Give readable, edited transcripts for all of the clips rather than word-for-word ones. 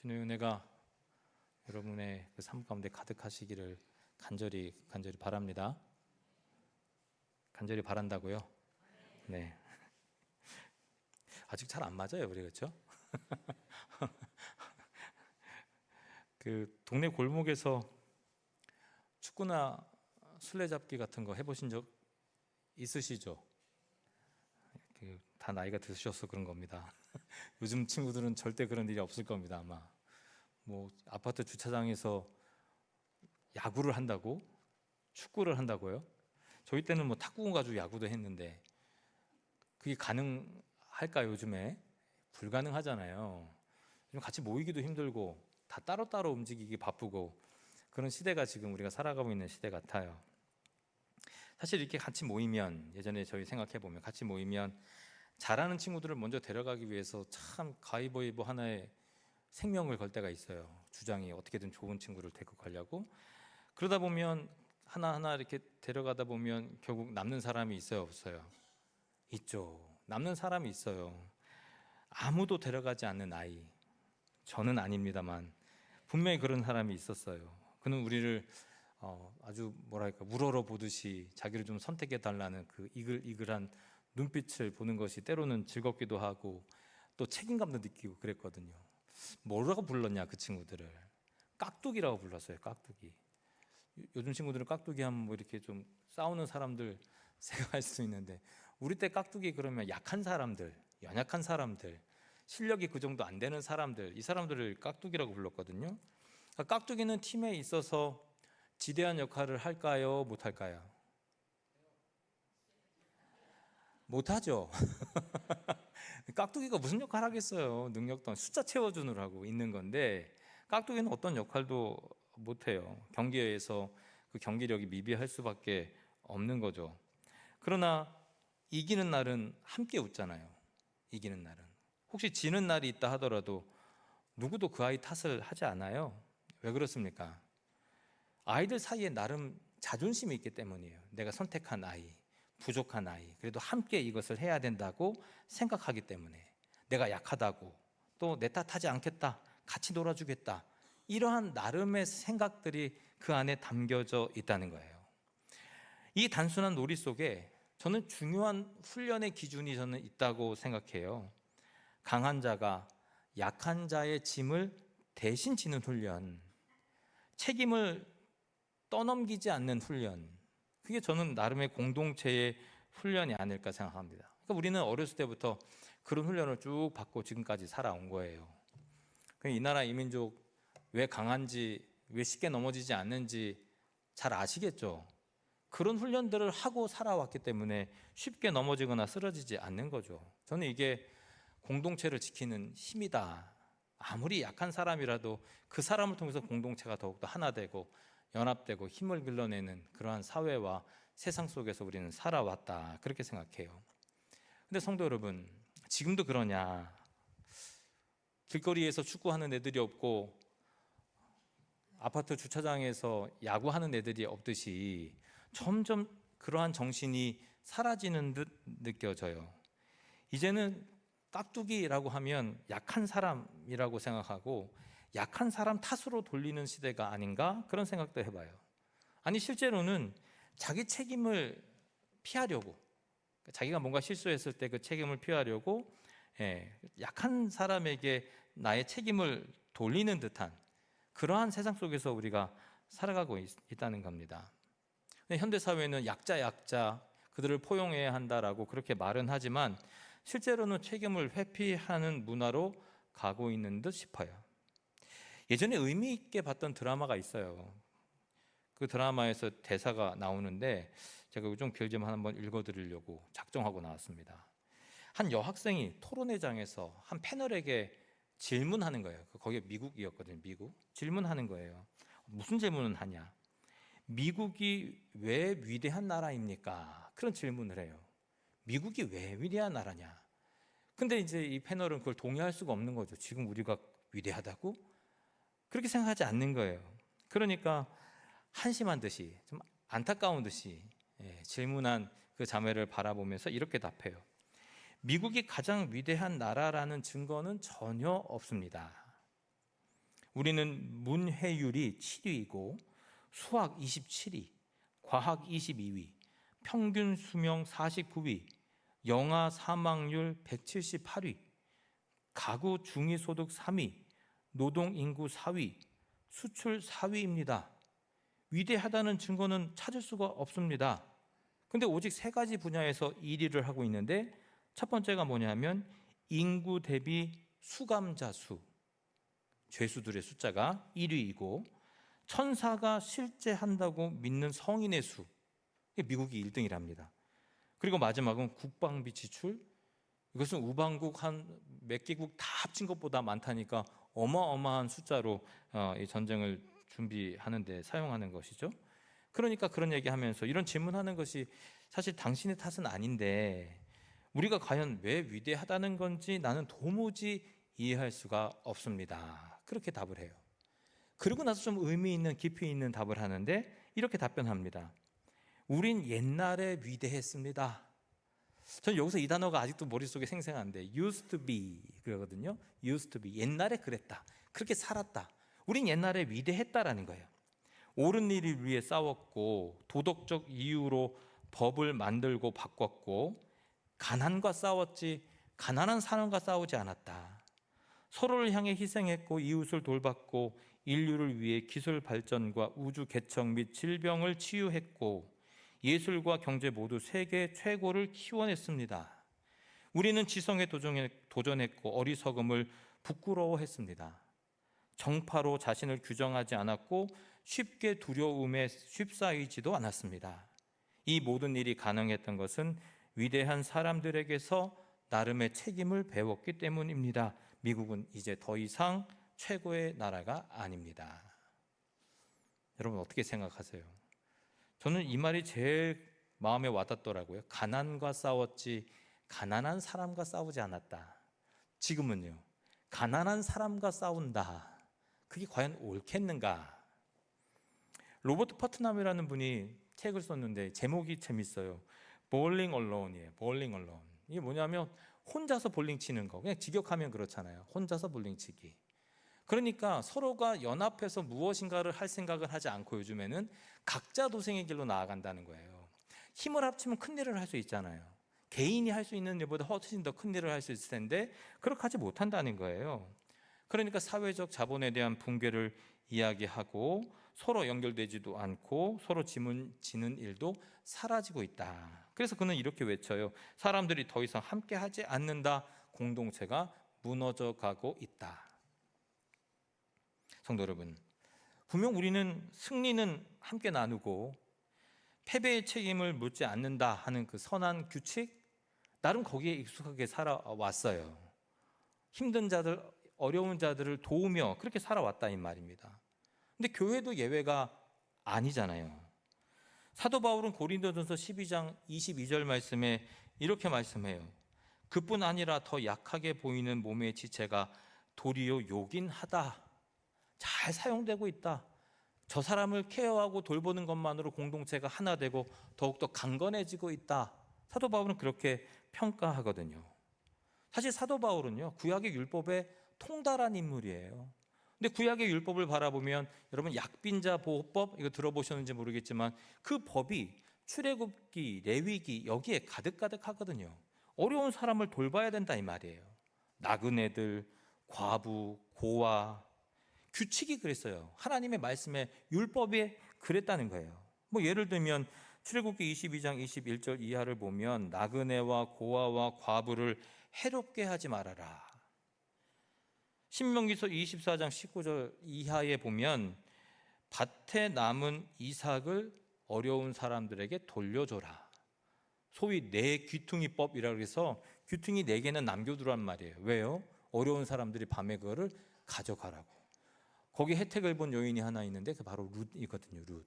주님의 은혜가 여러분의 그 삶 가운데 가득하시기를 간절히 바랍니다. 간절히 바란다고요? 네. 아직 잘 안 맞아요, 우리 그렇죠? 그 동네 골목에서 축구나 술래잡기 같은 거 해보신 적 있으시죠? 다 나이가 드셔서 그런 겁니다. 요즘 친구들은 절대 그런 일이 없을 겁니다. 아마 뭐 아파트 주차장에서 야구를 한다고? 축구를 한다고요? 저희 때는 뭐 탁구공 가지고 야구도 했는데 그게 가능할까요? 요즘에 불가능하잖아요. 요즘 같이 모이기도 힘들고 다 따로따로 움직이기 바쁘고 그런 시대가 지금 우리가 살아가고 있는 시대 같아요. 사실 이렇게 같이 모이면, 예전에 저희 생각해 보면 같이 모이면 잘하는 친구들을 먼저 데려가기 위해서 참 가위바위보 하나에 생명을 걸 때가 있어요. 주장이 어떻게든 좋은 친구를 데리고 가려고. 그러다 보면 하나하나 이렇게 데려가다 보면 결국 남는 사람이 있어요, 없어요? 있죠. 남는 사람이 있어요. 아무도 데려가지 않는 아이. 저는 아닙니다만 분명히 그런 사람이 있었어요. 그는 우리를 아주 뭐랄까 우러러 보듯이 자기를 좀 선택해 달라는 그 이글이글한 눈빛을 보는 것이 때로는 즐겁기도 하고 또 책임감도 느끼고 그랬거든요. 뭐라고 불렀냐 그 친구들을? 깍두기라고 불렀어요. 깍두기. 요즘 친구들은 깍두기 하면 뭐 이렇게 좀 싸우는 사람들 생각할 수 있는데 우리 때 깍두기 그러면 약한 사람들, 연약한 사람들, 실력이 그 정도 안 되는 사람들, 이 사람들을 깍두기라고 불렀거든요. 그러니까 깍두기는 팀에 있어서 지대한 역할을 할까요? 못할까요? 못하죠. 깍두기가 무슨 역할 하겠어요. 능력도 숫자 채워주느라고 있는 건데 깍두기는 어떤 역할도 못해요. 경기에서 그 경기력이 미비할 수밖에 없는 거죠. 그러나 이기는 날은 함께 웃잖아요. 이기는 날은. 혹시 지는 날이 있다 하더라도 누구도 그 아이 탓을 하지 않아요. 왜 그렇습니까? 아이들 사이에 나름 자존심이 있기 때문이에요. 내가 선택한 아이, 부족한 아이, 그래도 함께 이것을 해야 된다고 생각하기 때문에, 내가 약하다고, 또 내 탓하지 않겠다, 같이 놀아주겠다, 이러한 나름의 생각들이 그 안에 담겨져 있다는 거예요. 이 단순한 놀이 속에 저는 중요한 훈련의 기준이 저는 있다고 생각해요. 강한 자가 약한 자의 짐을 대신 지는 훈련, 책임을 떠넘기지 않는 훈련, 그게 저는 나름의 공동체의 훈련이 아닐까 생각합니다. 그러니까 우리는 어렸을 때부터 그런 훈련을 쭉 받고 지금까지 살아온 거예요. 이 나라 이민족 왜 강한지, 왜 쉽게 넘어지지 않는지 잘 아시겠죠? 그런 훈련들을 하고 살아왔기 때문에 쉽게 넘어지거나 쓰러지지 않는 거죠. 저는 이게 공동체를 지키는 힘이다. 아무리 약한 사람이라도 그 사람을 통해서 공동체가 더욱더 하나 되고 연합되고 힘을 길러내는 그러한 사회와 세상 속에서 우리는 살아왔다, 그렇게 생각해요. 근데 성도 여러분, 지금도 그러냐? 길거리에서 축구하는 애들이 없고 아파트 주차장에서 야구하는 애들이 없듯이 점점 그러한 정신이 사라지는 듯 느껴져요. 이제는 깍두기라고 하면 약한 사람이라고 생각하고 약한 사람 탓으로 돌리는 시대가 아닌가, 그런 생각도 해봐요. 아니 실제로는 자기 책임을 피하려고, 자기가 뭔가 실수했을 때 그 책임을 피하려고 약한 사람에게 나의 책임을 돌리는 듯한 그러한 세상 속에서 우리가 살아가고 있다는 겁니다. 현대 사회는 약자 그들을 포용해야 한다라고 그렇게 말은 하지만 실제로는 책임을 회피하는 문화로 가고 있는 듯 싶어요. 예전에 의미 있게 봤던 드라마가 있어요. 그 드라마에서 대사가 나오는데 제가 좀 길지만 한번 읽어드리려고 작정하고 나왔습니다. 한 여학생이 토론회장에서 한 패널에게 질문하는 거예요. 거기 미국이었거든요. 미국. 질문하는 거예요. 무슨 질문을 하냐? 미국이 왜 위대한 나라입니까? 그런 질문을 해요. 미국이 왜 위대한 나라냐? 근데 이제 이 패널은 그걸 동의할 수가 없는 거죠. 지금 우리가 위대하다고? 그렇게 생각하지 않는 거예요. 그러니까 한심한 듯이, 좀 안타까운 듯이 질문한 그 자매를 바라보면서 이렇게 답해요. 미국이 가장 위대한 나라라는 증거는 전혀 없습니다. 우리는 문해율이 7위이고 수학 27위, 과학 22위, 평균 수명 49위, 영아 사망률 178위, 가구 중위소득 3위, 노동인구 4위, 수출 4위입니다. 위대하다는 증거는 찾을 수가 없습니다. 근데 오직 세 가지 분야에서 1위를 하고 있는데, 첫 번째가 뭐냐면 인구 대비 수감자 수, 죄수들의 숫자가 1위이고, 천사가 실제 한다고 믿는 성인의 수, 미국이 1등이랍니다. 그리고 마지막은 국방비 지출, 이것은 우방국 한 몇 개국 다 합친 것보다 많다니까 어마어마한 숫자로 이 전쟁을 준비하는데 사용하는 것이죠. 그러니까 그런 얘기하면서 이런 질문하는 것이 사실 당신의 탓은 아닌데 우리가 과연 왜 위대하다는 건지 나는 도무지 이해할 수가 없습니다. 그렇게 답을 해요. 그러고 나서 좀 의미 있는 깊이 있는 답을 하는데 이렇게 답변합니다. 우린 옛날에 위대했습니다. 저는 여기서 이 단어가 아직도 머릿속에 생생한데 used to be 그러거든요. used to be, 옛날에 그랬다, 그렇게 살았다. 우린 옛날에 위대했다라는 거예요. 옳은 일을 위해 싸웠고 도덕적 이유로 법을 만들고 바꿨고 가난과 싸웠지 가난한 사람과 싸우지 않았다. 서로를 향해 희생했고 이웃을 돌봤고 인류를 위해 기술 발전과 우주 개척 및 질병을 치유했고 예술과 경제 모두 세계 최고를 키워냈습니다. 우리는 지성에 도전했고 어리석음을 부끄러워했습니다. 정파로 자신을 규정하지 않았고 쉽게 두려움에 휩싸이지도 않았습니다. 이 모든 일이 가능했던 것은 위대한 사람들에게서 나름의 책임을 배웠기 때문입니다. 미국은 이제 더 이상 최고의 나라가 아닙니다. 여러분 어떻게 생각하세요? 저는 이 말이 제일 마음에 와닿더라고요. 가난과 싸웠지 가난한 사람과 싸우지 않았다. 지금은요, 가난한 사람과 싸운다. 그게 과연 옳겠는가? 로버트 퍼트남이라는 분이 책을 썼는데 제목이 재밌어요. Bowling Alone이에요. Bowling Alone. 이게 뭐냐면 혼자서 볼링 치는 거. 그냥 직역하면 그렇잖아요. 혼자서 볼링 치기. 그러니까 서로가 연합해서 무엇인가를 할 생각을 하지 않고 요즘에는 각자 도생의 길로 나아간다는 거예요. 힘을 합치면 큰 일을 할 수 있잖아요. 개인이 할 수 있는 일보다 훨씬 더 큰 일을 할 수 있을 텐데 그렇게 하지 못한다는 거예요. 그러니까 사회적 자본에 대한 붕괴를 이야기하고 서로 연결되지도 않고 서로 짐을 지는 일도 사라지고 있다. 그래서 그는 이렇게 외쳐요. 사람들이 더 이상 함께하지 않는다. 공동체가 무너져 가고 있다. 성도 여러분, 분명 우리는 승리는 함께 나누고 패배의 책임을 묻지 않는다 하는 그 선한 규칙, 나름 거기에 익숙하게 살아왔어요. 힘든 자들, 어려운 자들을 도우며 그렇게 살아왔다 이 말입니다. 근데 교회도 예외가 아니잖아요. 사도 바울은 고린도전서 12장 22절 말씀에 이렇게 말씀해요. 그뿐 아니라 더 약하게 보이는 몸의 지체가 도리어 요긴하다. 잘 사용되고 있다. 저 사람을 케어하고 돌보는 것만으로 공동체가 하나 되고 더욱더 강건해지고 있다. 사도 바울은 그렇게 평가하거든요. 사실 사도 바울은요, 구약의 율법에 통달한 인물이에요. 근데 구약의 율법을 바라보면 여러분 약빈자 보호법 이거 들어보셨는지 모르겠지만 그 법이 출애굽기, 레위기 여기에 가득가득하거든요. 어려운 사람을 돌봐야 된다 이 말이에요. 나그네들, 과부, 고아, 규칙이 그랬어요. 하나님의 말씀에 율법에 그랬다는 거예요. 뭐 예를 들면 출애굽기 22장 21절 이하를 보면 나그네와 고아와 과부를 해롭게 하지 말아라. 신명기서 24장 19절 이하에 보면 밭에 남은 이삭을 어려운 사람들에게 돌려줘라. 소위 네 귀퉁이법이라고 해서 귀퉁이 4개는 남겨두란 말이에요. 왜요? 어려운 사람들이 밤에 그거를 가져가라고. 거기 혜택을 본 여인이 하나 있는데 그 바로 룻이거든요. 룻.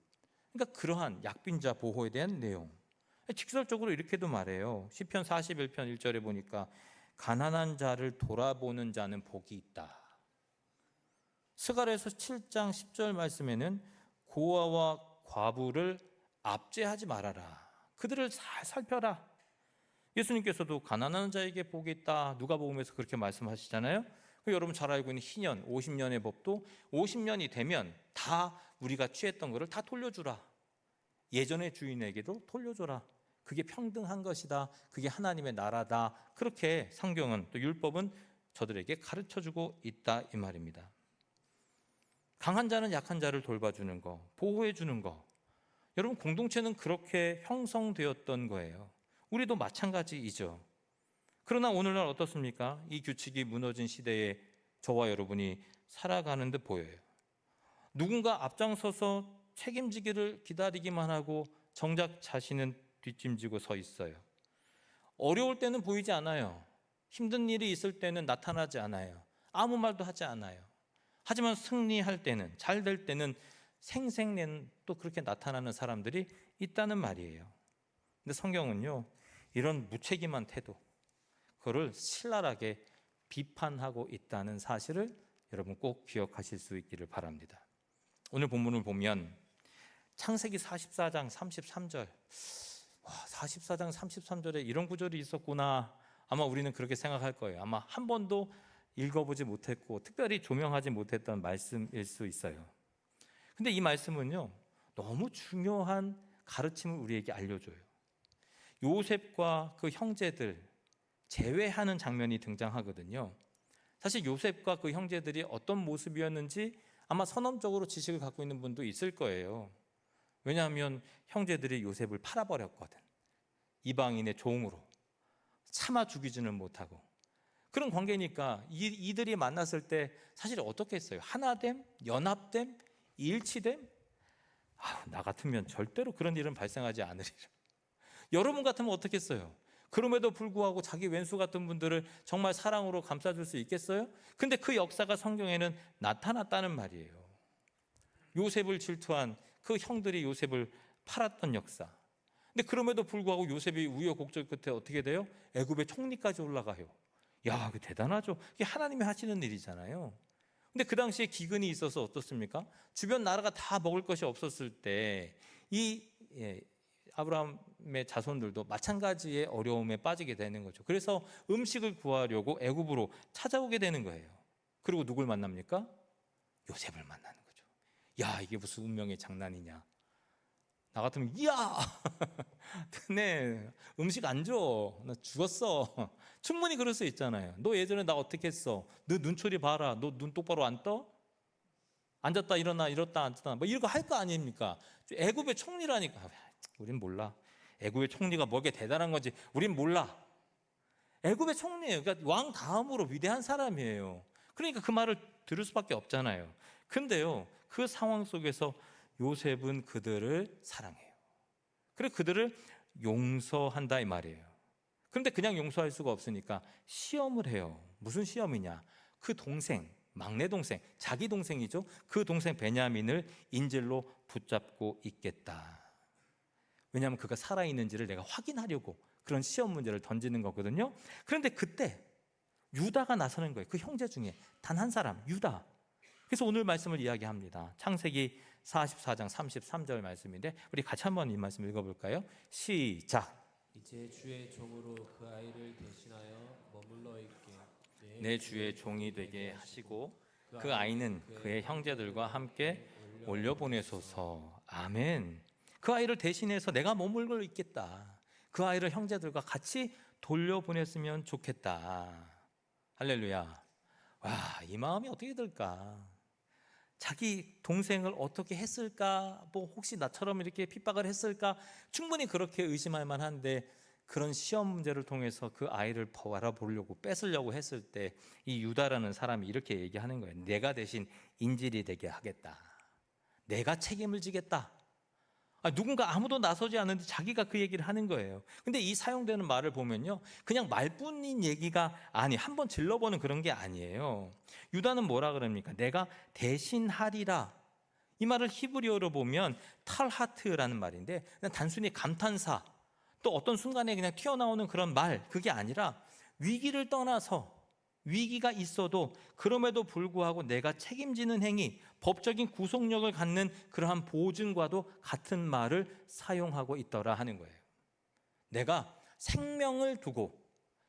그러니까 그러한 약빈자 보호에 대한 내용. 직설적으로 이렇게도 말해요. 시편 41편 1절에 보니까 가난한 자를 돌아보는 자는 복이 있다. 스가랴서 7장 10절 말씀에는 고아와 과부를 압제하지 말아라. 그들을 잘 살펴라. 예수님께서도 가난한 자에게 복이 있다. 누가복음에서 그렇게 말씀하시잖아요. 여러분 잘 알고 있는 희년 50년의 법도 50년이 되면 다 우리가 취했던 것을 다 돌려주라. 예전의 주인에게도 돌려줘라. 그게 평등한 것이다. 그게 하나님의 나라다. 그렇게 성경은, 또 율법은 저들에게 가르쳐주고 있다 이 말입니다. 강한 자는 약한 자를 돌봐주는 거, 보호해주는 거, 여러분 공동체는 그렇게 형성되었던 거예요. 우리도 마찬가지이죠. 그러나 오늘날 어떻습니까? 이 규칙이 무너진 시대에 저와 여러분이 살아가는 듯 보여요. 누군가 앞장서서 책임지기를 기다리기만 하고 정작 자신은 뒷짐지고 서 있어요. 어려울 때는 보이지 않아요. 힘든 일이 있을 때는 나타나지 않아요. 아무 말도 하지 않아요. 하지만 승리할 때는, 잘 될 때는 생생낸 또 그렇게 나타나는 사람들이 있다는 말이에요. 근데 성경은요, 이런 무책임한 태도, 그거를 신랄하게 비판하고 있다는 사실을 여러분 꼭 기억하실 수 있기를 바랍니다. 오늘 본문을 보면 창세기 44장 33절, 44장 33절에 이런 구절이 있었구나. 아마 우리는 그렇게 생각할 거예요. 아마 한 번도 읽어보지 못했고 특별히 조명하지 못했던 말씀일 수 있어요. 근데 이 말씀은요, 너무 중요한 가르침을 우리에게 알려줘요. 요셉과 그 형제들 제외하는 장면이 등장하거든요. 사실 요셉과 그 형제들이 어떤 모습이었는지 아마 선언적으로 지식을 갖고 있는 분도 있을 거예요. 왜냐하면 형제들이 요셉을 팔아버렸거든. 이방인의 종으로. 차마 죽이지는 못하고. 그런 관계니까 이들이 만났을 때 사실 어떻게 했어요? 하나됨? 연합됨? 일치됨? 나 같으면 절대로 그런 일은 발생하지 않으리라. 여러분 같으면 어떻겠어요? 그럼에도 불구하고 자기 왼수 같은 분들을 정말 사랑으로 감싸줄 수 있겠어요? 근데 그 역사가 성경에는 나타났다는 말이에요. 요셉을 질투한 그 형들이 요셉을 팔았던 역사. 근데 그럼에도 불구하고 요셉이 우여곡절 끝에 어떻게 돼요? 애굽의 총리까지 올라가요. 야, 그 대단하죠. 이게 하나님이 하시는 일이잖아요. 근데 그 당시에 기근이 있어서 어떻습니까? 주변 나라가 다 먹을 것이 없었을 때 이 아브라함의 자손들도 마찬가지의 어려움에 빠지게 되는 거죠. 그래서 음식을 구하려고 애굽으로 찾아오게 되는 거예요. 그리고 누굴 만납니까? 요셉을 만나는 거죠. 야, 이게 무슨 운명의 장난이냐. 나 같으면 이야 네, 음식 안 줘. 나 죽었어. 충분히 그럴 수 있잖아요. 너 예전에 나 어떻게 했어? 너 눈초리 봐라. 너 눈 똑바로 안 떠? 앉았다 일어나, 이렇다 앉았다, 뭐 이런 거 할 거 아닙니까? 애굽의 총리라니까. 우린 몰라. 애굽의 총리가 뭐게 대단한 건지 우린 몰라. 애굽의 총리예요. 그러니까 왕 다음으로 위대한 사람이에요. 그러니까 그 말을 들을 수밖에 없잖아요. 근데요, 그 상황 속에서 요셉은 그들을 사랑해요. 그리고 그들을 용서한다 이 말이에요. 그런데 그냥 용서할 수가 없으니까 시험을 해요. 무슨 시험이냐? 그 동생, 막내 동생, 자기 동생이죠. 그 동생 베냐민을 인질로 붙잡고 있겠다. 왜냐하면 그가 살아있는지를 내가 확인하려고 그런 시험 문제를 던지는 거거든요. 그런데 그때 유다가 나서는 거예요. 그 형제 중에 단 한 사람, 유다. 그래서 오늘 말씀을 이야기합니다. 창세기 44장 33절 말씀인데 우리 같이 한번 이 말씀 읽어볼까요? 시작. 이제 주의 종으로 그 아이를 대신하여 머물러 있게 내 주의 종이 되게 하시고 그 아이는 그의 형제들과 함께 올려보내소서. 아멘. 그 아이를 대신해서 내가 머물고 있겠다. 그 아이를 형제들과 같이 돌려보냈으면 좋겠다. 할렐루야. 와, 이 마음이 어떻게 들까? 자기 동생을 어떻게 했을까? 뭐 혹시 나처럼 이렇게 핍박을 했을까? 충분히 그렇게 의심할 만한데 그런 시험 문제를 통해서 그 아이를 바라보려고 뺏으려고 했을 때 이 유다라는 사람이 이렇게 얘기하는 거예요. 내가 대신 인질이 되게 하겠다. 내가 책임을 지겠다. 누군가 아무도 나서지 않는데 자기가 그 얘기를 하는 거예요. 근데 이 사용되는 말을 보면요, 그냥 말뿐인 얘기가 한번 질러보는 그런 게 아니에요. 유다는 뭐라 그럽니까? 내가 대신하리라. 이 말을 히브리어로 보면 탈하트라는 말인데 그냥 단순히 감탄사, 또 어떤 순간에 그냥 튀어나오는 그런 말, 그게 아니라 위기를 떠나서 위기가 있어도 그럼에도 불구하고 내가 책임지는 행위, 법적인 구속력을 갖는 그러한 보증과도 같은 말을 사용하고 있더라 하는 거예요. 내가 생명을 두고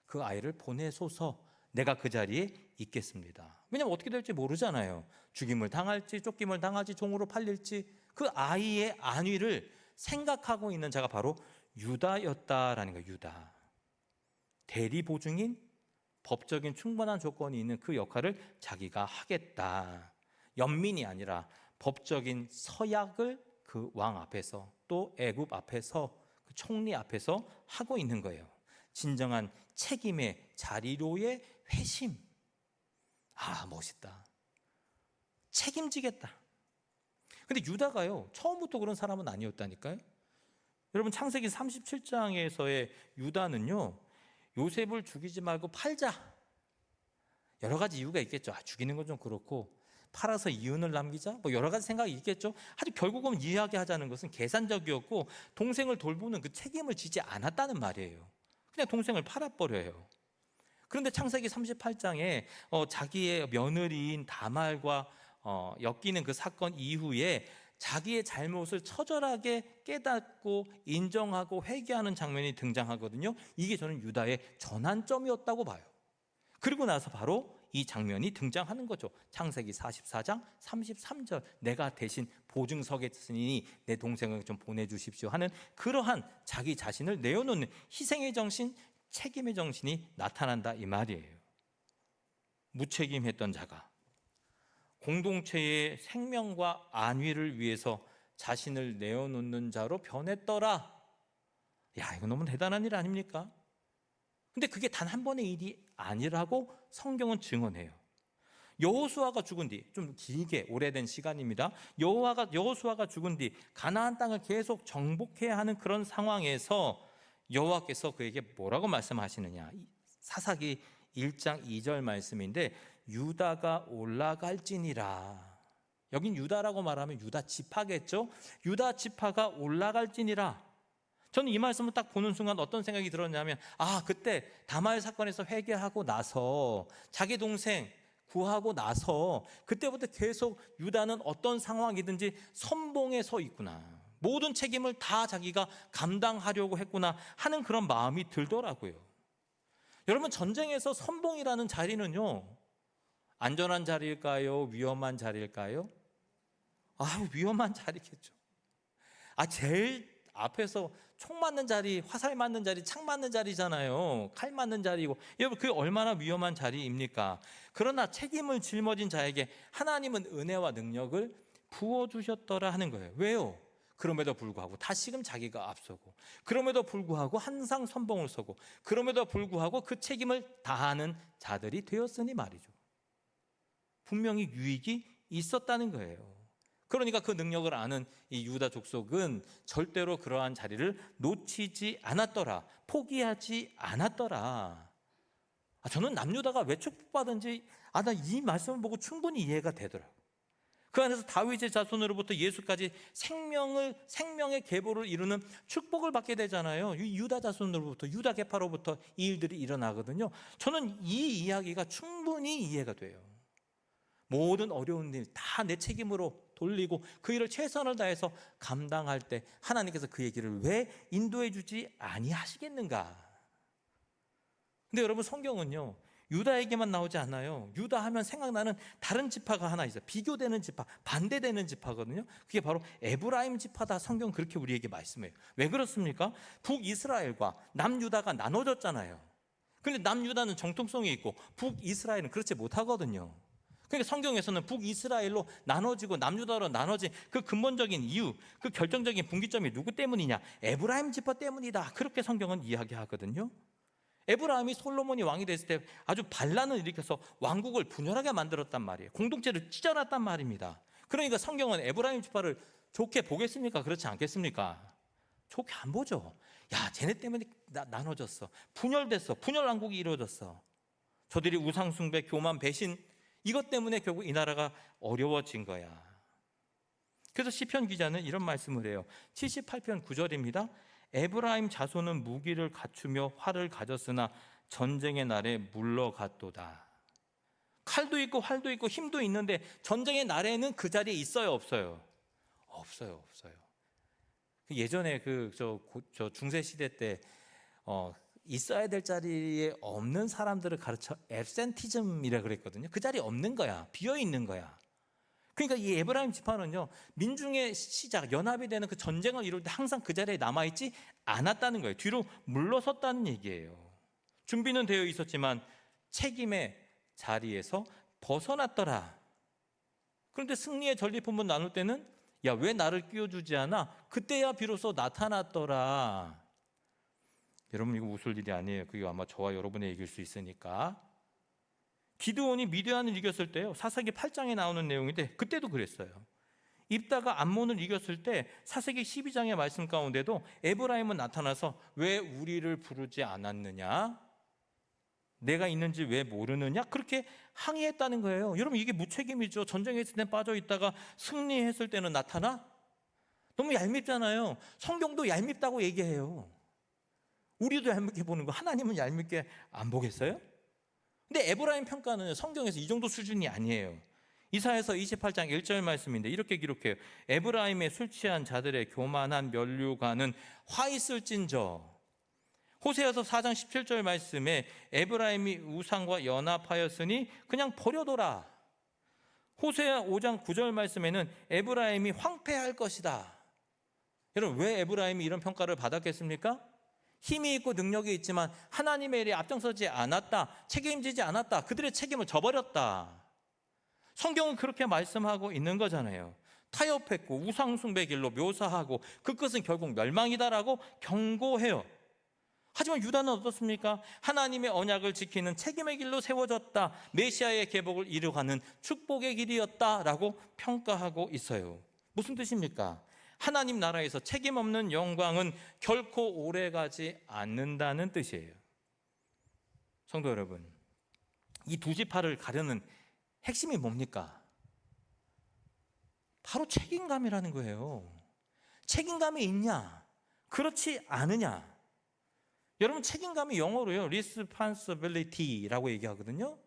그 아이를 보내소서, 내가 그 자리에 있겠습니다. 왜냐하면 어떻게 될지 모르잖아요. 죽임을 당할지 쫓김을 당할지 종으로 팔릴지 그 아이의 안위를 생각하고 있는 자가 바로 유다였다라는 거예요. 유다. 대리 보증인 법적인 충분한 조건이 있는 그 역할을 자기가 하겠다. 연민이 아니라 법적인 서약을 그 왕 앞에서 또 애굽 앞에서 그 총리 앞에서 하고 있는 거예요. 진정한 책임의 자리로의 회심. 아, 멋있다. 책임지겠다. 근데 유다가요, 처음부터 그런 사람은 아니었다니까요. 여러분, 창세기 37장에서의 유다는요, 요셉을 죽이지 말고 팔자. 여러 가지 이유가 있겠죠. 죽이는 건 좀 그렇고 팔아서 이윤을 남기자, 뭐 여러 가지 생각이 있겠죠. 하지만 결국은 이야기하자는 것은 계산적이었고 동생을 돌보는 그 책임을 지지 않았다는 말이에요. 그냥 동생을 팔아버려요. 그런데 창세기 38장에 자기의 며느리인 다말과 엮이는 그 사건 이후에 자기의 잘못을 처절하게 깨닫고 인정하고 회개하는 장면이 등장하거든요. 이게 저는 유다의 전환점이었다고 봐요. 그리고 나서 바로 이 장면이 등장하는 거죠. 창세기 44장 33절, 내가 대신 보증서겠으니 내 동생을 좀 보내주십시오 하는 그러한 자기 자신을 내어놓는 희생의 정신, 책임의 정신이 나타난다 이 말이에요. 무책임했던 자가 공동체의 생명과 안위를 위해서 자신을 내어놓는 자로 변했더라. 야, 이거 너무 대단한 일 아닙니까? 근데 그게 단 한 번의 일이 아니라고 성경은 증언해요. 여호수아가 죽은 뒤, 좀 길게 오래된 시간입니다. 여호수아가 죽은 뒤 가나안 땅을 계속 정복해야 하는 그런 상황에서 여호와께서 그에게 뭐라고 말씀하시느냐? 사사기 1장 2절 말씀인데 유다가 올라갈지니라. 여긴 유다라고 말하면 유다 지파겠죠? 유다 지파가 올라갈지니라. 저는 이 말씀을 딱 보는 순간 어떤 생각이 들었냐면, 그때 다말 사건에서 회개하고 나서 자기 동생 구하고 나서 그때부터 계속 유다는 어떤 상황이든지 선봉에 서 있구나, 모든 책임을 다 자기가 감당하려고 했구나 하는 그런 마음이 들더라고요. 여러분, 전쟁에서 선봉이라는 자리는요, 안전한 자리일까요? 위험한 자리일까요? 위험한 자리겠죠. 제일 앞에서 총 맞는 자리, 화살 맞는 자리, 창 맞는 자리잖아요. 칼 맞는 자리고. 여러분, 그게 얼마나 위험한 자리입니까? 그러나 책임을 짊어진 자에게 하나님은 은혜와 능력을 부어주셨더라 하는 거예요. 왜요? 그럼에도 불구하고 다시금 자기가 앞서고, 그럼에도 불구하고 항상 선봉을 서고, 그럼에도 불구하고 그 책임을 다하는 자들이 되었으니 말이죠. 분명히 유익이 있었다는 거예요. 그러니까 그 능력을 아는 이 유다 족속은 절대로 그러한 자리를 놓치지 않았더라, 포기하지 않았더라. 저는 남유다가 왜 축복받은지 나 이 말씀을 보고 충분히 이해가 되더라고요. 그 안에서 다윗의 자손으로부터 예수까지 생명의 계보를 이루는 축복을 받게 되잖아요. 유다 자손으로부터, 유다 계파로부터 이 일들이 일어나거든요. 저는 이 이야기가 충분히 이해가 돼요. 모든 어려운 일 다 내 책임으로 돌리고 그 일을 최선을 다해서 감당할 때 하나님께서 그 얘기를 왜 인도해 주지 아니하시겠는가? 근데 여러분, 성경은요, 유다에게만 나오지 않아요. 유다 하면 생각나는 다른 지파가 하나 있어요. 비교되는 지파, 반대되는 지파거든요. 그게 바로 에브라임 지파다. 성경은 그렇게 우리에게 말씀해요. 왜 그렇습니까? 북이스라엘과 남유다가 나눠졌잖아요. 그런데 남유다는 정통성이 있고 북이스라엘은 그렇지 못하거든요. 그러니까 성경에서는 북이스라엘로 나눠지고 남유다로 나눠진 그 근본적인 이유, 그 결정적인 분기점이 누구 때문이냐? 에브라임 지파 때문이다. 그렇게 성경은 이야기하거든요. 에브라임이 솔로몬이 왕이 됐을 때 아주 반란을 일으켜서 왕국을 분열하게 만들었단 말이에요. 공동체를 찢어놨단 말입니다. 그러니까 성경은 에브라임 지파를 좋게 보겠습니까? 그렇지 않겠습니까? 좋게 안 보죠. 쟤네 때문에 나눠졌어, 분열됐어, 분열 왕국이 이루어졌어. 저들이 우상 숭배, 교만, 배신, 이것 때문에 결국 이 나라가 어려워진 거야. 그래서 시편 기자는 이런 말씀을 해요. 78편 9절입니다. 에브라임 자손은 무기를 갖추며 활을 가졌으나 전쟁의 날에 물러갔도다. 칼도 있고 활도 있고 힘도 있는데 전쟁의 날에는 그 자리에 있어요, 없어요? 없어요. 예전에 저 중세 시대 때 있어야 될 자리에 없는 사람들을 가르쳐 앱센티즘이라 그랬거든요. 그 자리에 없는 거야. 비어 있는 거야. 그러니까 이 에브라임 지파는요, 민중의 시작, 연합이 되는 그 전쟁을 이룰 때 항상 그 자리에 남아있지 않았다는 거예요. 뒤로 물러섰다는 얘기예요. 준비는 되어 있었지만 책임의 자리에서 벗어났더라. 그런데 승리의 전리품을 나눌 때는 야, 왜 나를 끼워주지 않아? 그때야 비로소 나타났더라. 여러분, 이거 웃을 일이 아니에요. 그게 아마 저와 여러분의 얘기일 수 있으니까. 기드온이 미디안을 이겼을 때요, 사사기 8장에 나오는 내용인데 그때도 그랬어요. 입다가 암몬을 이겼을 때 사사기 12장의 말씀 가운데도 에브라임은 나타나서 왜 우리를 부르지 않았느냐? 내가 있는지 왜 모르느냐? 그렇게 항의했다는 거예요. 여러분, 이게 무책임이죠. 전쟁에 있을 때 빠져 있다가 승리했을 때는 나타나? 너무 얄밉잖아요. 성경도 얄밉다고 얘기해요. 우리도 얄밉게 보는 거 하나님은 얄밉게 안 보겠어요? 근데 에브라임 평가는 성경에서 이 정도 수준이 아니에요. 이사야서 28장 1절 말씀인데 이렇게 기록해요. 에브라임의 술 취한 자들의 교만한 면류관은 화 있을진저. 호세아서 4장 17절 말씀에 에브라임이 우상과 연합하였으니 그냥 버려둬라. 호세아 5장 9절 말씀에는 에브라임이 황폐할 것이다. 여러분, 왜 에브라임이 이런 평가를 받았겠습니까? 힘이 있고 능력이 있지만 하나님의 일에 앞장서지 않았다, 책임지지 않았다, 그들의 책임을 져버렸다. 성경은 그렇게 말씀하고 있는 거잖아요. 타협했고 우상 숭배 길로 묘사하고 그 끝은 결국 멸망이다라고 경고해요. 하지만 유다는 어떻습니까? 하나님의 언약을 지키는 책임의 길로 세워졌다, 메시아의 계복을 이루가는 축복의 길이었다라고 평가하고 있어요. 무슨 뜻입니까? 하나님 나라에서 책임 없는 영광은 결코 오래가지 않는다는 뜻이에요. 성도 여러분, 이 두 지파를 가르는 핵심이 뭡니까? 바로 책임감이라는 거예요. 책임감이 있냐? 그렇지 않으냐? 여러분, 책임감이 영어로요, responsibility라고 얘기하거든요.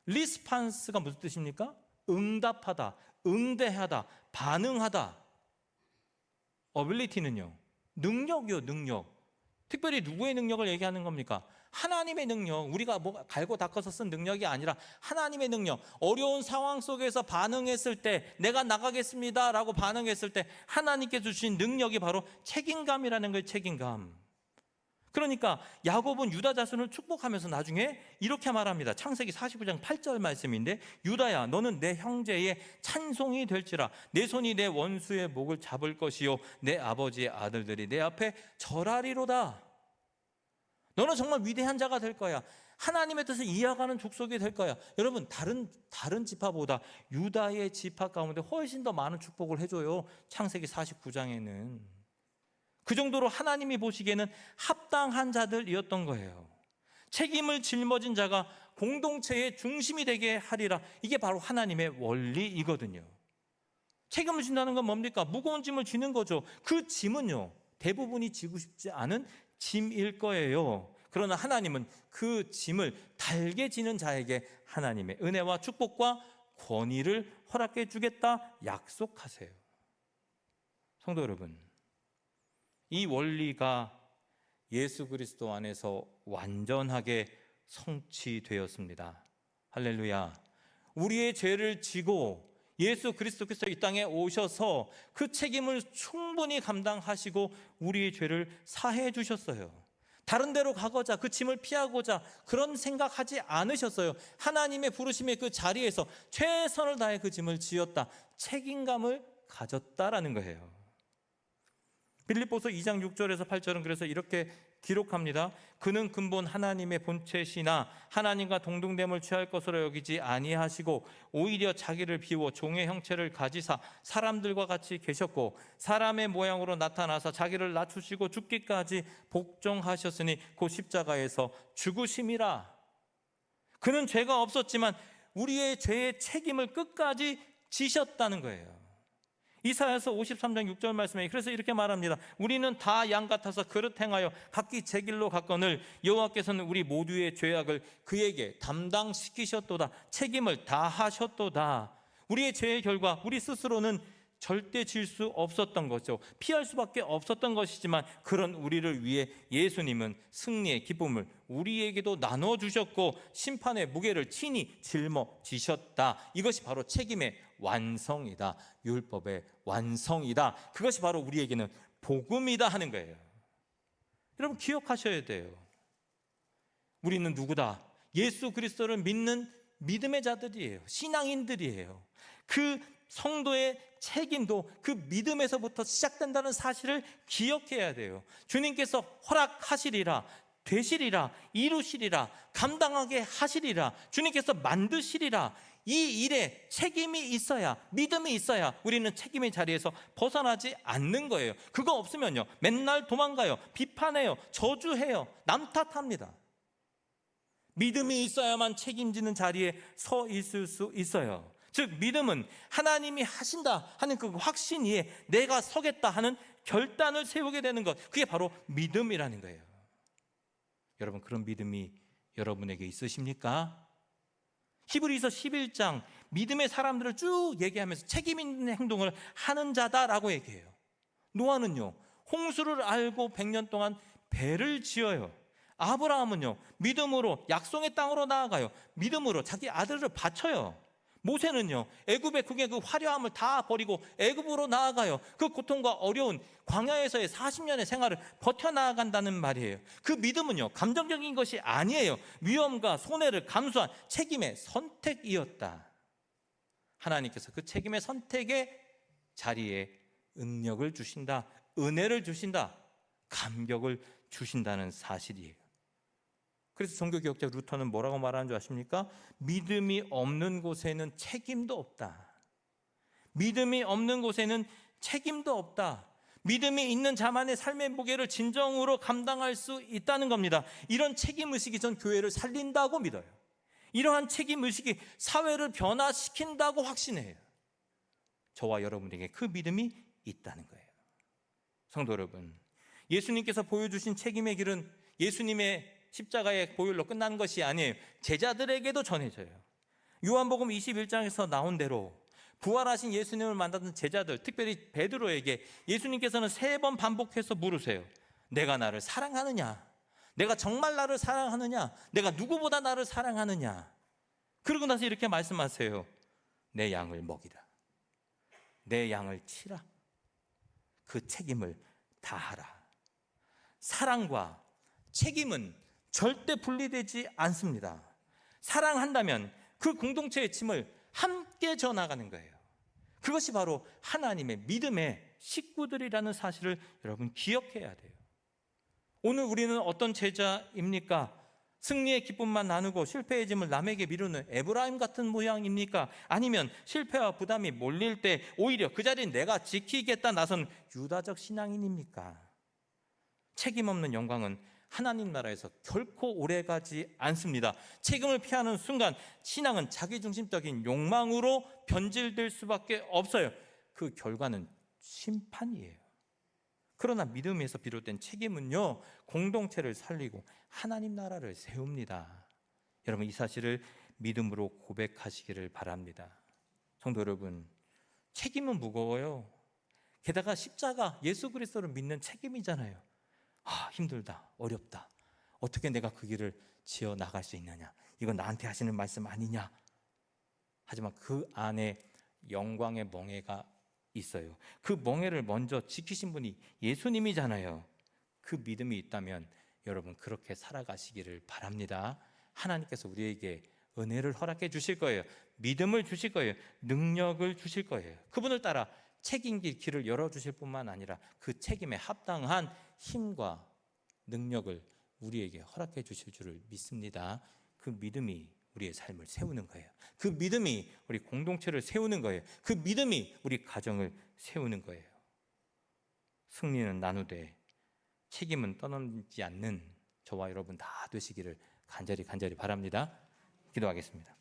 response가 무슨 뜻입니까? 응답하다, 응대하다, 반응하다. ability는요, 능력이요, 능력. 특별히 누구의 능력을 얘기하는 겁니까? 하나님의 능력. 우리가 뭐 갈고 닦아서 쓴 능력이 아니라 하나님의 능력. 어려운 상황 속에서 반응했을 때, 내가 나가겠습니다 라고 반응했을 때 하나님께 주신 능력이 바로 책임감이라는 거예요. 책임감. 그러니까 야곱은 유다 자손을 축복하면서 나중에 이렇게 말합니다. 창세기 49장 8절 말씀인데, 유다야, 너는 내 형제의 찬송이 될지라. 내 손이 내 원수의 목을 잡을 것이요 내 아버지의 아들들이 내 앞에 절하리로다. 너는 정말 위대한 자가 될 거야. 하나님의 뜻을 이어가는 족속이 될 거야. 여러분, 다른 지파보다 유다의 지파 가운데 훨씬 더 많은 축복을 해줘요. 창세기 49장에는 그 정도로 하나님이 보시기에는 합당한 자들이었던 거예요. 책임을 짊어진 자가 공동체의 중심이 되게 하리라. 이게 바로 하나님의 원리이거든요. 책임을 진다는 건 뭡니까? 무거운 짐을 지는 거죠. 그 짐은요, 대부분이 지고 싶지 않은 짐일 거예요. 그러나 하나님은 그 짐을 달게 지는 자에게 하나님의 은혜와 축복과 권위를 허락해 주겠다 약속하세요. 성도 여러분, 이 원리가 예수 그리스도 안에서 완전하게 성취되었습니다. 할렐루야. 우리의 죄를 지고 예수 그리스도께서 이 땅에 오셔서 그 책임을 충분히 감당하시고 우리의 죄를 사해 주셨어요. 다른 데로 가고자, 그 짐을 피하고자 그런 생각하지 않으셨어요. 하나님의 부르심의 그 자리에서 최선을 다해 그 짐을 지었다, 책임감을 가졌다라는 거예요. 빌립보서 2장 6절에서 8절은 그래서 이렇게 기록합니다. 그는 근본 하나님의 본체시나 하나님과 동등됨을 취할 것으로 여기지 아니하시고 오히려 자기를 비워 종의 형체를 가지사 사람들과 같이 계셨고 사람의 모양으로 나타나서 자기를 낮추시고 죽기까지 복종하셨으니 곧 십자가에서 죽으심이라. 그는 죄가 없었지만 우리의 죄의 책임을 끝까지 지셨다는 거예요. 이사야서 53장 6절 말씀에 그래서 이렇게 말합니다. 우리는 다 양 같아서 그릇 행하여 각기 제 길로 갔거늘 여호와께서는 우리 모두의 죄악을 그에게 담당시키셨도다. 책임을 다 하셨도다. 우리의 죄의 결과 우리 스스로는 절대 질 수 없었던 거죠. 피할 수밖에 없었던 것이지만 그런 우리를 위해 예수님은 승리의 기쁨을 우리에게도 나눠주셨고 심판의 무게를 친히 짊어지셨다. 이것이 바로 책임의 완성이다. 율법의 완성이다. 그것이 바로 우리에게는 복음이다 하는 거예요. 여러분 기억하셔야 돼요. 우리는 누구다? 예수 그리스도를 믿는 믿음의 자들이에요. 신앙인들이에요. 그 성도의 책임도 그 믿음에서부터 시작된다는 사실을 기억해야 돼요. 주님께서 허락하시리라, 되시리라, 이루시리라, 감당하게 하시리라, 주님께서 만드시리라. 이 일에 책임이 있어야, 믿음이 있어야 우리는 책임의 자리에서 벗어나지 않는 거예요. 그거 없으면요, 맨날 도망가요, 비판해요, 저주해요, 남 탓합니다. 믿음이 있어야만 책임지는 자리에 서 있을 수 있어요. 즉 믿음은 하나님이 하신다 하는 그 확신 위에 내가 서겠다 하는 결단을 세우게 되는 것, 그게 바로 믿음이라는 거예요. 여러분 그런 믿음이 여러분에게 있으십니까? 히브리서 11장 믿음의 사람들을 쭉 얘기하면서 책임 있는 행동을 하는 자다라고 얘기해요. 노아는요 홍수를 알고 100년 동안 배를 지어요. 아브라함은요 믿음으로 약속의 땅으로 나아가요. 믿음으로 자기 아들을 바쳐요. 모세는요 애굽의 그 화려함을 다 버리고 애굽으로 나아가요. 그 고통과 어려운 광야에서의 40년의 생활을 버텨나간다는 말이에요. 그 믿음은요 감정적인 것이 아니에요. 위험과 손해를 감수한 책임의 선택이었다. 하나님께서 그 책임의 선택의 자리에 능력을 주신다, 은혜를 주신다, 감격을 주신다는 사실이에요. 그래서 종교개혁자 루터는 뭐라고 말하는 줄 아십니까? 믿음이 없는 곳에는 책임도 없다. 믿음이 없는 곳에는 책임도 없다. 믿음이 있는 자만의 삶의 무게를 진정으로 감당할 수 있다는 겁니다. 이런 책임의식이 전 교회를 살린다고 믿어요. 이러한 책임의식이 사회를 변화시킨다고 확신해요. 저와 여러분에게 그 믿음이 있다는 거예요. 성도 여러분, 예수님께서 보여주신 책임의 길은 예수님의 십자가의 보혈로 끝나는 것이 아니에요. 제자들에게도 전해져요. 요한복음 21장에서 나온 대로 부활하신 예수님을 만났던 제자들, 특별히 베드로에게 예수님께서는 3번 반복해서 물으세요. 내가 나를 사랑하느냐? 내가 정말 나를 사랑하느냐? 내가 누구보다 나를 사랑하느냐? 그러고 나서 이렇게 말씀하세요. 내 양을 먹이라. 내 양을 치라. 그 책임을 다하라. 사랑과 책임은 절대 분리되지 않습니다. 사랑한다면 그 공동체의 짐을 함께 져나가는 거예요. 그것이 바로 하나님의 믿음의 식구들이라는 사실을 여러분 기억해야 돼요. 오늘 우리는 어떤 제자입니까? 승리의 기쁨만 나누고 실패의 짐을 남에게 미루는 에브라임 같은 모양입니까? 아니면 실패와 부담이 몰릴 때 오히려 그 자리는 내가 지키겠다 나선 유다적 신앙인입니까? 책임 없는 영광은 하나님 나라에서 결코 오래가지 않습니다. 책임을 피하는 순간 신앙은 자기중심적인 욕망으로 변질될 수밖에 없어요. 그 결과는 심판이에요. 그러나 믿음에서 비롯된 책임은요 공동체를 살리고 하나님 나라를 세웁니다. 여러분 이 사실을 믿음으로 고백하시기를 바랍니다. 성도 여러분, 책임은 무거워요. 게다가 십자가 예수 그리스도를 믿는 책임이잖아요. 힘들다, 어렵다, 어떻게 내가 그 길을 지어 나갈 수 있느냐, 이건 나한테 하시는 말씀 아니냐. 하지만 그 안에 영광의 멍에가 있어요. 그 멍에를 먼저 지키신 분이 예수님이잖아요. 그 믿음이 있다면 여러분 그렇게 살아가시기를 바랍니다. 하나님께서 우리에게 은혜를 허락해 주실 거예요. 믿음을 주실 거예요. 능력을 주실 거예요. 그분을 따라 책임질 길을 열어주실 뿐만 아니라 그 책임에 합당한 힘과 능력을 우리에게 허락해 주실 줄을 믿습니다. 그 믿음이 우리의 삶을 세우는 거예요. 그 믿음이 우리 공동체를 세우는 거예요. 그 믿음이 우리 가정을 세우는 거예요. 승리는 나누되 책임은 떠넘지 않는 저와 여러분 다 되시기를 간절히 바랍니다. 기도하겠습니다.